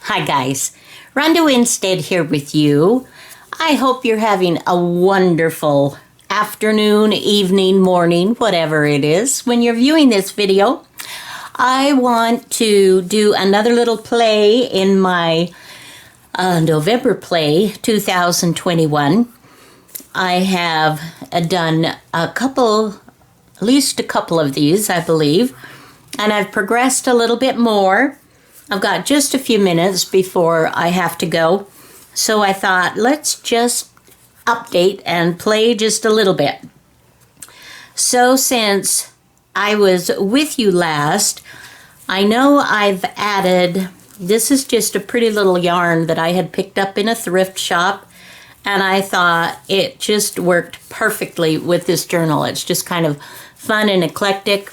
Hi guys, Ronda Winstead here with you. I hope you're having a wonderful afternoon, evening, morning, whatever it is. When you're viewing this video, I want to do another little play in my November play 2021. I have done at least a couple of these, I believe, and I've progressed a little bit more. I've got just a few minutes before I have to go, so I thought let's just update and play just a little bit. So since I was with you last, I know I've added, this is just a pretty little yarn that I had picked up in a thrift shop, and I thought it just worked perfectly with this journal. It's just kind of fun and eclectic.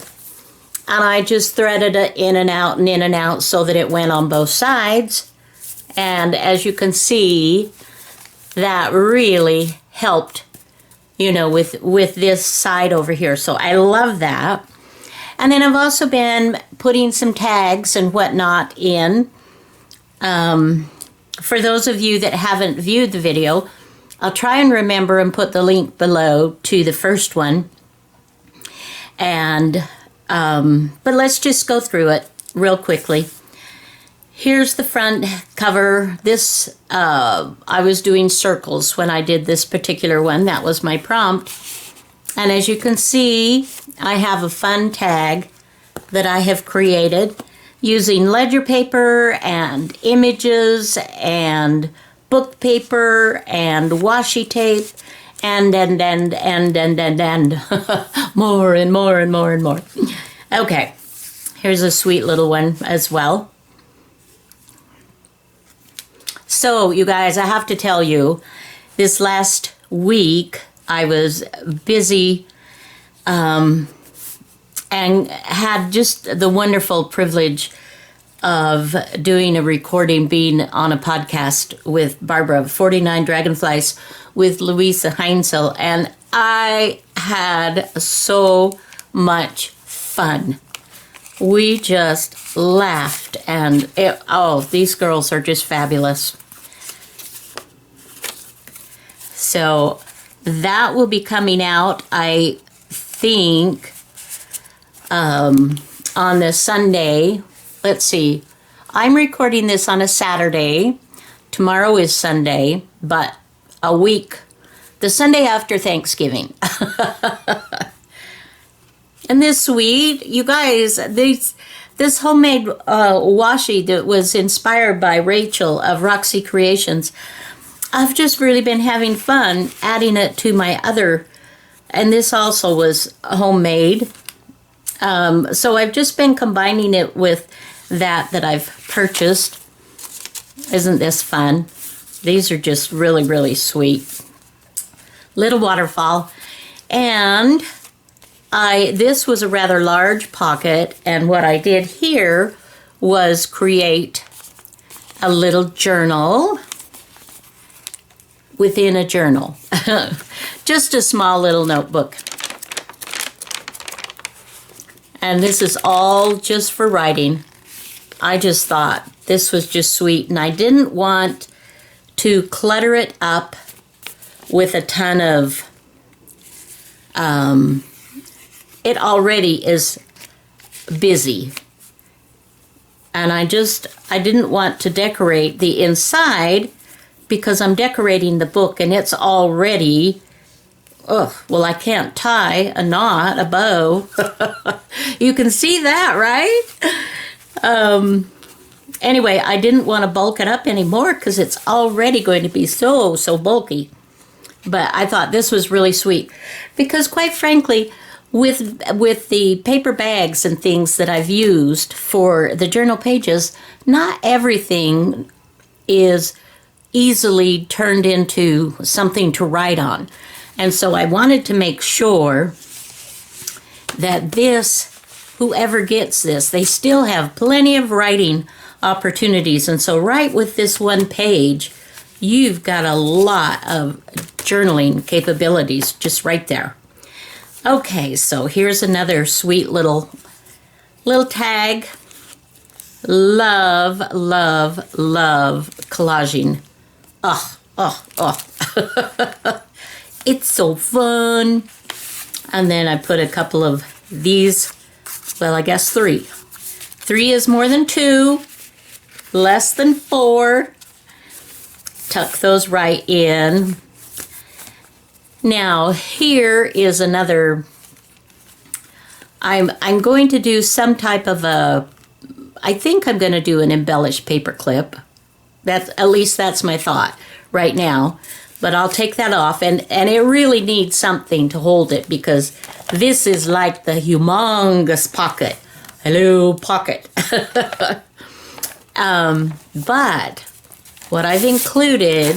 And I just threaded it in and out so that it went on both sides. And as you can see, that really helped, with this side over here. So I love that. And then I've also been putting some tags and whatnot in. For those of you that haven't viewed the video, I'll try and remember and put the link below to the first one. And but let's just go through it real quickly. Here's the front cover. This, I was doing circles when I did this particular one. That was my prompt. And as you can see, I have a fun tag that I have created using ledger paper and images and book paper and washi tape and more and more and more and more. Okay, here's a sweet little one as well. So, you guys, I have to tell you, this last week I was busy and had just the wonderful privilege of doing a recording, being on a podcast with Barbara, 49 Dragonflies, with Louisa Heinzel, and I had so much fun. We just laughed, and these girls are just fabulous. So that will be coming out, I think, on the Sunday. Let's see. I'm recording this on a Saturday. Tomorrow is Sunday, but a week, the Sunday after Thanksgiving. And this sweet, you guys, this homemade washi that was inspired by Rachel of Roxy Creations, I've just really been having fun adding it to my other, and this also was homemade. So I've just been combining it with that I've purchased. Isn't this fun? These are just really, really sweet. Little waterfall. And this was a rather large pocket, and what I did here was create a little journal within a journal. Just a small little notebook. And this is all just for writing. I just thought this was just sweet, and I didn't want to clutter it up with a ton of, it already is busy. And I didn't want to decorate the inside because I'm decorating the book, and it's already, well, I can't tie a knot, a bow. You can see that, right? Anyway, I didn't want to bulk it up anymore because it's already going to be so bulky. But I thought this was really sweet because, quite frankly, with the paper bags and things that I've used for the journal pages, not everything is easily turned into something to write on. And so I wanted to make sure that whoever gets this, they still have plenty of writing opportunities. And so right with this one page, you've got a lot of journaling capabilities just right there. Okay, so here's another sweet little tag. Love, love, love collaging. Oh, oh, oh. It's so fun. And then I put a couple of these, well, I guess 3. 3 is more than 2, less than 4. Tuck those right in. Now, here is another, I'm going to do some type of I think I'm going to do an embellished paper clip. At least that's my thought right now. But I'll take that off, and it really needs something to hold it, because this is like the humongous pocket. Hello, pocket. But what I've included,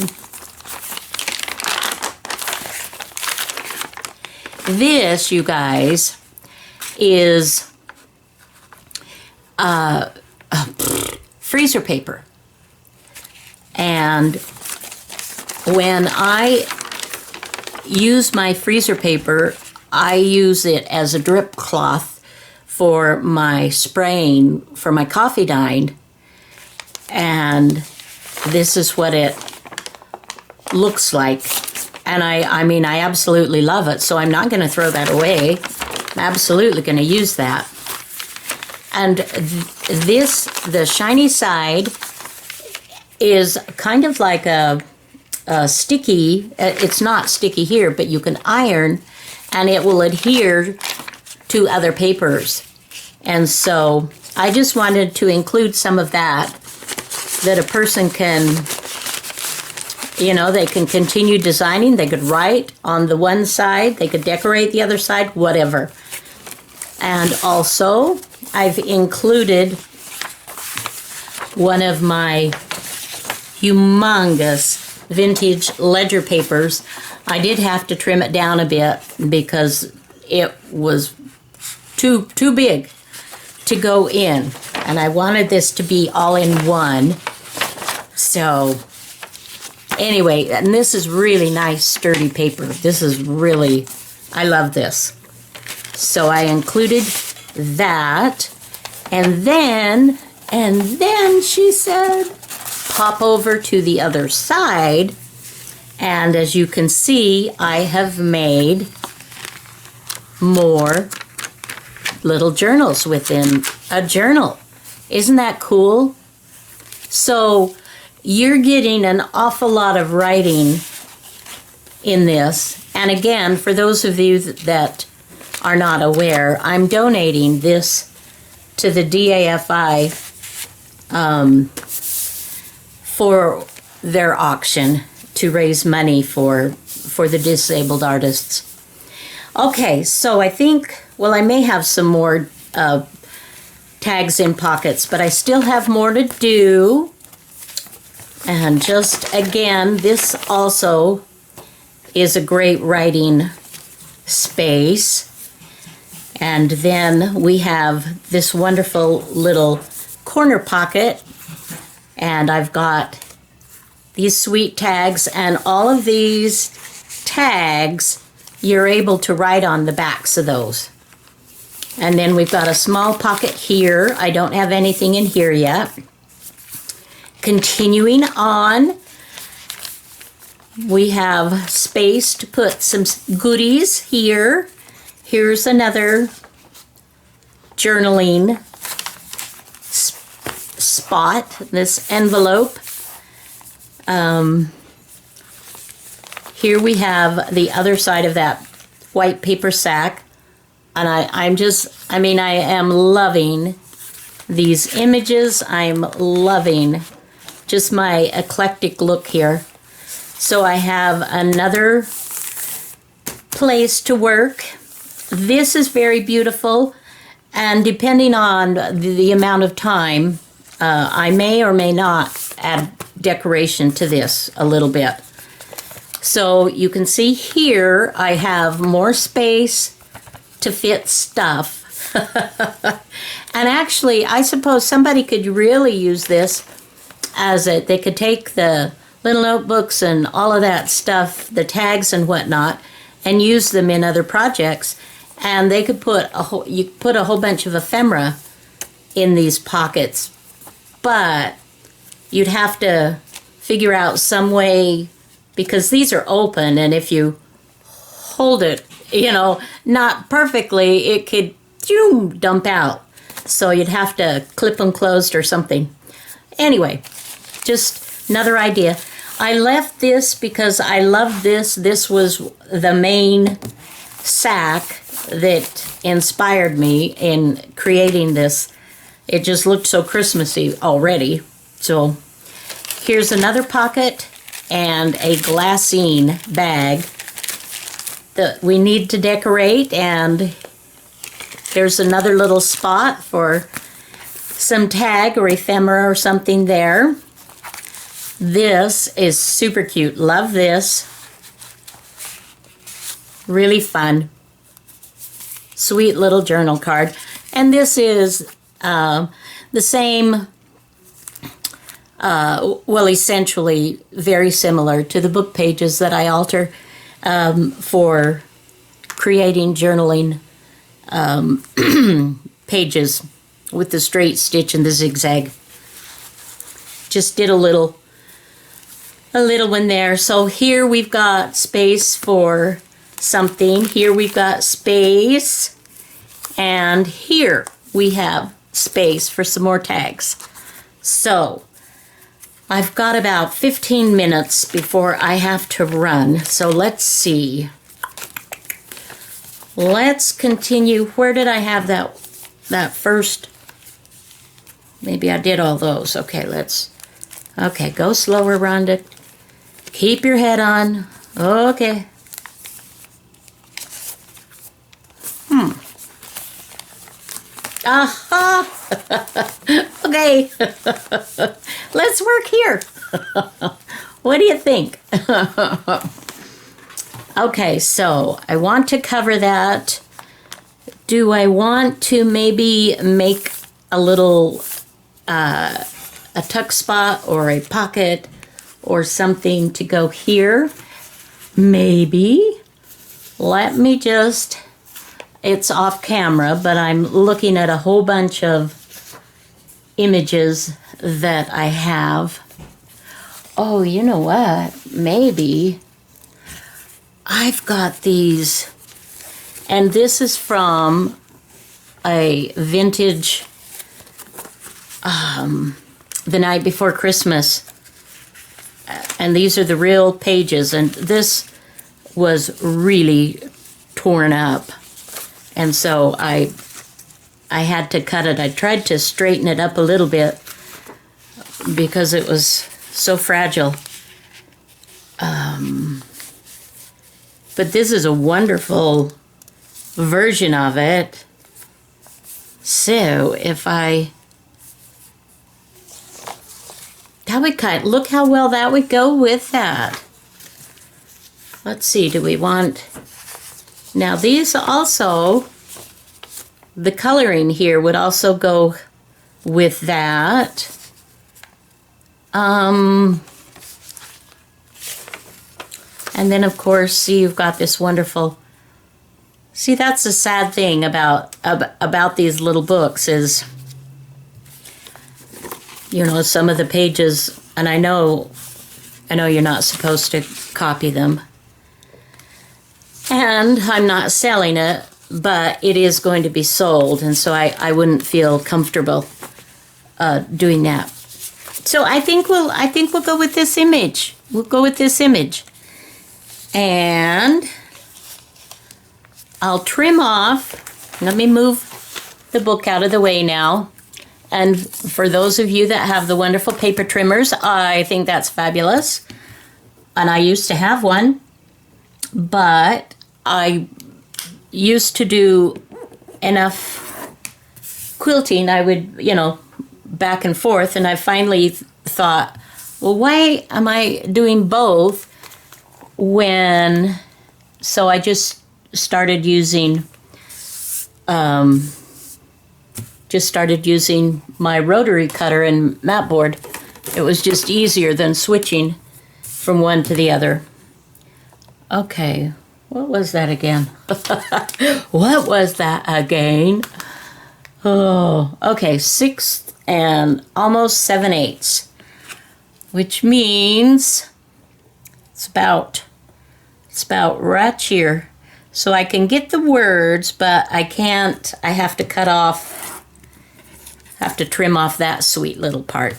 this, you guys, is freezer paper. And when I use my freezer paper, I use it as a drip cloth for my spraying for my coffee dye. And this is what it looks like. And I mean, I absolutely love it, so I'm not going to throw that away. I'm absolutely going to use that. And the shiny side is kind of like a sticky, it's not sticky here, but you can iron and it will adhere to other papers. And so I just wanted to include some of that a person can, you know, they can continue designing. They could write on the one side, they could decorate the other side, whatever. And also, I've included one of my humongous vintage ledger papers. I did have to trim it down a bit because it was too big to go in. And I wanted this to be all in one. So anyway, and this is really nice, sturdy paper. This is really, I love this. So I included that. And then she said, pop over to the other side. And as you can see, I have made more little journals within a journal. Isn't that cool? So you're getting an awful lot of writing in this. And again, for those of you that are not aware, I'm donating this to the DAFI for their auction to raise money for the disabled artists. Okay, so I think, well, I may have some more tags in pockets, but I still have more to do. And just again, this also is a great writing space. And then we have this wonderful little corner pocket, and I've got these sweet tags, and all of these tags you're able to write on the backs of those. And then we've got a small pocket here. I don't have anything in here yet. Continuing on, we have space to put some goodies here. Here's another journaling spot, this envelope. Here we have the other side of that white paper sack. And I am loving these images. I'm loving just my eclectic look here. So I have another place to work. This is very beautiful, and depending on the amount of time, I may or may not add decoration to this a little bit. So you can see here I have more space to fit stuff. And actually, I suppose somebody could really use this as they could take the little notebooks and all of that stuff, the tags and whatnot, and use them in other projects. And they could put a whole bunch of ephemera in these pockets but you'd have to figure out some way, because these are open, and if you hold it, not perfectly, it could dump out. So you'd have to clip them closed or something. Anyway, just another idea. I left this because I love this. This was the main sack that inspired me in creating this. It just looked so Christmassy already. So here's another pocket and a glassine bag that we need to decorate, and there's another little spot for some tag or ephemera or something there. This is super cute. Love this. Really fun. Sweet little journal card. And this is the same, essentially very similar to the book pages that I alter for creating journaling pages with the straight stitch and the zigzag. Just did a little one there. So here we've got space for something. Here we've got space, and here we have space for some more tags. So I've got about 15 minutes before I have to run. So let's see. Let's continue. Where did I have that first? Maybe I did all those. Okay, go slower, Rhonda. Keep your head on. Okay. Aha! Okay. Let's work here. What do you think? Okay, so I want to cover that. Do I want to maybe make a little a tuck spot or a pocket or something to go here? Maybe. Let me just, it's off camera, but I'm looking at a whole bunch of images that I have. Oh, you know what? Maybe I've got these, and this is from a vintage The Night Before Christmas, and these are the real pages, and this was really torn up, and so I had to cut it. I tried to straighten it up a little bit because it was so fragile. But this is a wonderful version of it. So if that would cut, look how well that would go with that. Let's see, do we want, now these also, the coloring here would also go with that. And then, of course, see, you've got this wonderful... See, that's the sad thing about these little books is, some of the pages, and I know you're not supposed to copy them. And I'm not selling it, but it is going to be sold, and so I wouldn't feel comfortable doing that. So I think we'll go with this image. We'll go with this image. And I'll trim off. Let me move the book out of the way now. And for those of you that have the wonderful paper trimmers, I think that's fabulous. And I used to have one, but I used to do enough quilting. I would, back and forth. And I finally thought, well, why am I doing both? So I just started using my rotary cutter and mat board. It was just easier than switching from one to the other. Okay, what was that again? What was that again? Oh, okay, 6th and almost 7/8, which means it's about right here. So I can get the words, but I can't. I have to trim off that sweet little part.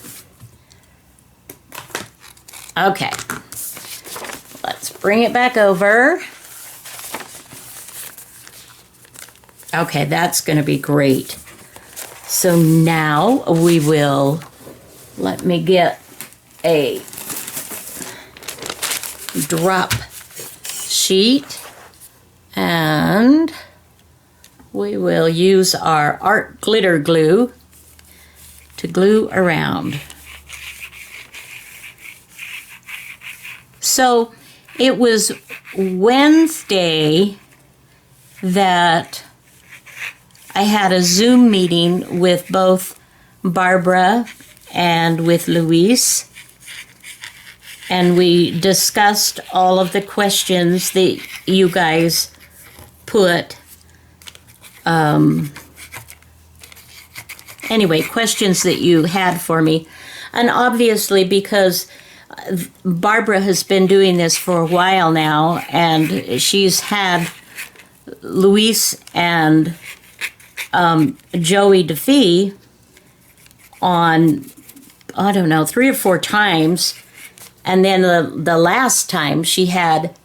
Okay, let's bring it back over. Okay, that's going to be great. So now we will, let me get a drop sheet, and we will use our art glitter glue to glue around. So it was Wednesday that I had a Zoom meeting with both Barbara and with Luis, and we discussed all of the questions that you guys put. Anyway, questions that you had for me. And obviously, because Barbara has been doing this for a while now, and she's had Luis and Joey DeFee on, I don't know, 3 or 4 times. And then the last time she had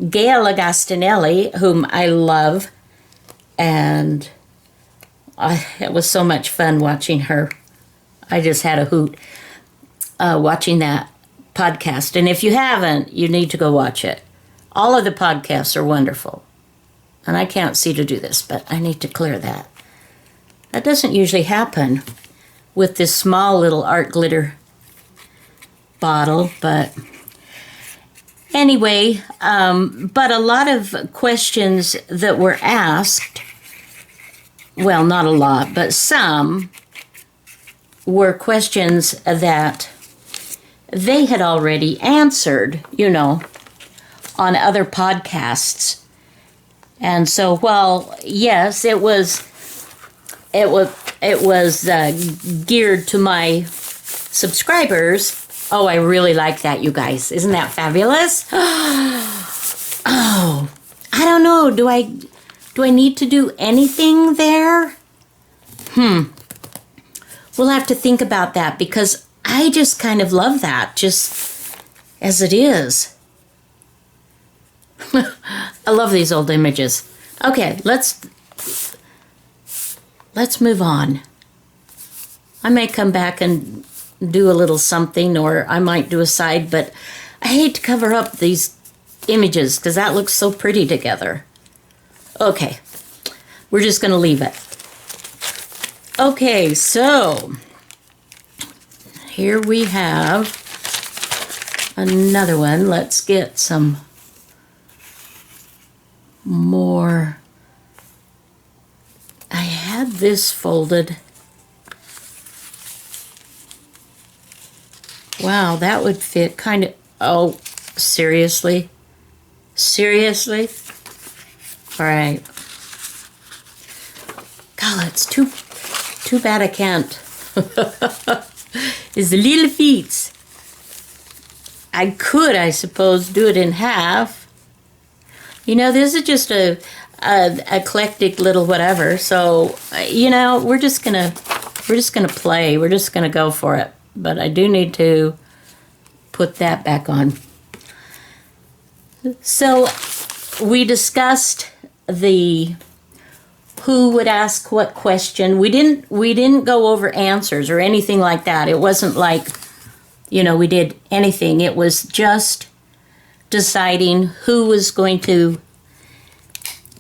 Gail Agostinelli, whom I love, and it was so much fun watching her. I just had a hoot watching that podcast. And if you haven't, you need to go watch it. All of the podcasts are wonderful. And I can't see to do this, but I need to clear that. That doesn't usually happen with this small little art glitter bottle, but anyway, but a lot of questions that were asked, well, not a lot, but some were questions that they had already answered, on other podcasts. And so, well, yes, it was geared to my subscribers. Oh, I really like that, you guys. Isn't that fabulous? Oh, I don't know. Do I need to do anything there? We'll have to think about that, because I just kind of love that, just as it is. I love these old images. Okay, let's move on. I may come back and do a little something, or I might do a side, but I hate to cover up these images because that looks so pretty together. Okay, we're just going to leave it. Okay, so here we have another one. Let's get some more. I had this folded. Wow, that would fit kind of. Oh, seriously? Seriously? All right. God, it's too bad I can't. It's the little feet. I could, I suppose, do it in half. This is just a eclectic little whatever. So, we're just gonna play. We're just gonna go for it. But I do need to put that back on. So we discussed who would ask what question. We didn't go over answers or anything like that. It wasn't like, we did anything. It was just deciding who was going to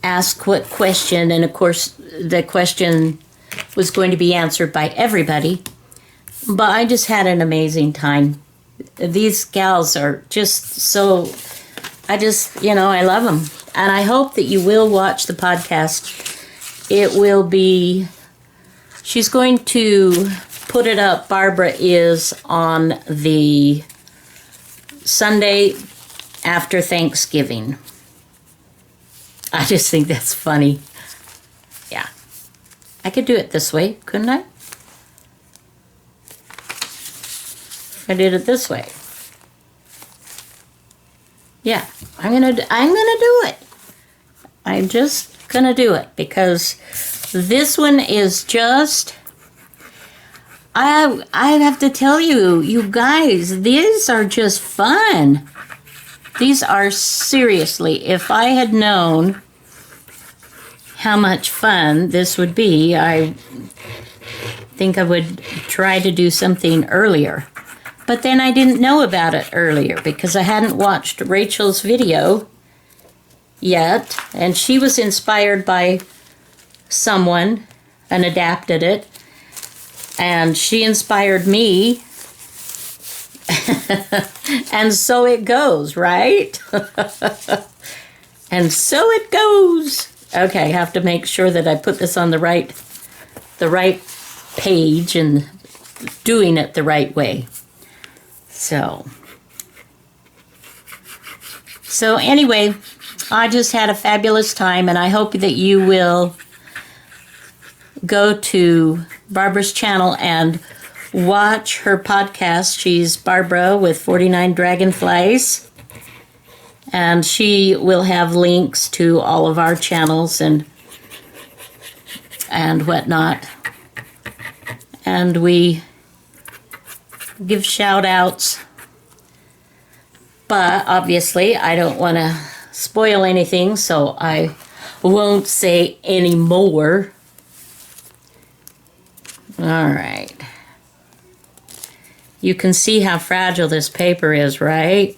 ask what question, and of course the question was going to be answered by everybody. But I just had an amazing time. These gals are just so, I love them. And I hope that you will watch the podcast. It will be, she's going to put it up. Barbara is on the Sunday after Thanksgiving. I just think that's funny. Yeah. I could do it this way, couldn't I? I did it this way. Yeah, I'm gonna do it. I'm just gonna do it because this one is just, I have to tell you, you guys, these are just fun. These are seriously, if I had known how much fun this would be, I think I would try to do something earlier. But then I didn't know about it earlier because I hadn't watched Rachel's video yet, and she was inspired by someone and adapted it, and she inspired me, and so it goes, right? And so it goes. Okay, I have to make sure that I put this on the right page and doing it the right way. So anyway, I just had a fabulous time, and I hope that you will go to Barbara's channel and watch her podcast. She's Barbara with 49 Dragonflies, and she will have links to all of our channels and whatnot. And we give shout outs, but obviously I don't want to spoil anything, so I won't say any more. All right. You can see how fragile this paper is, right?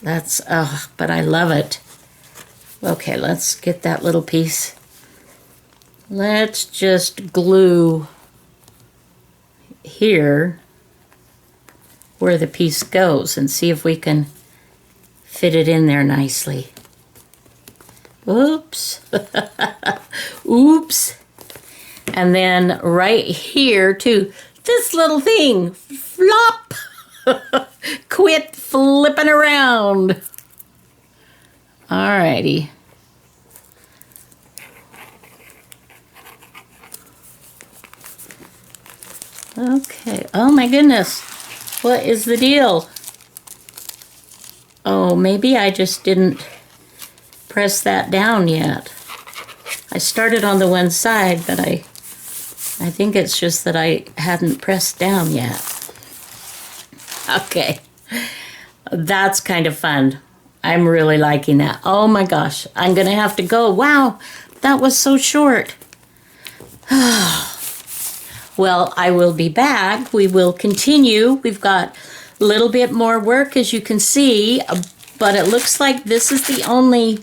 That's, but I love it. Okay, let's get that little piece. Let's just glue here where the piece goes and see if we can fit it in there nicely. Oops. Oops. And then right here too, this little thing, flop. Quit flipping around. Alrighty. Okay. Oh my goodness. What is the deal? Oh, maybe I just didn't press that down yet. I started on the one side, but I think it's just that I hadn't pressed down yet. Okay. That's kind of fun. I'm really liking that. Oh my gosh. I'm going to have to go. Wow. That was so short. Well, I will be back. We will continue. We've got a little bit more work, as you can see, but it looks like this is the only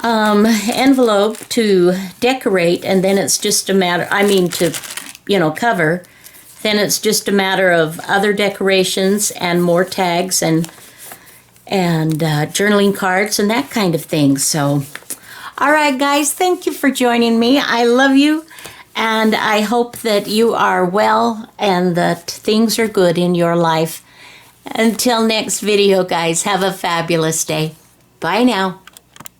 envelope to decorate, and then it's just a matter, cover. Then it's just a matter of other decorations and more tags and journaling cards and that kind of thing. So, all right, guys, thank you for joining me. I love you. And I hope that you are well and that things are good in your life. Until next video, guys, have a fabulous day. Bye now.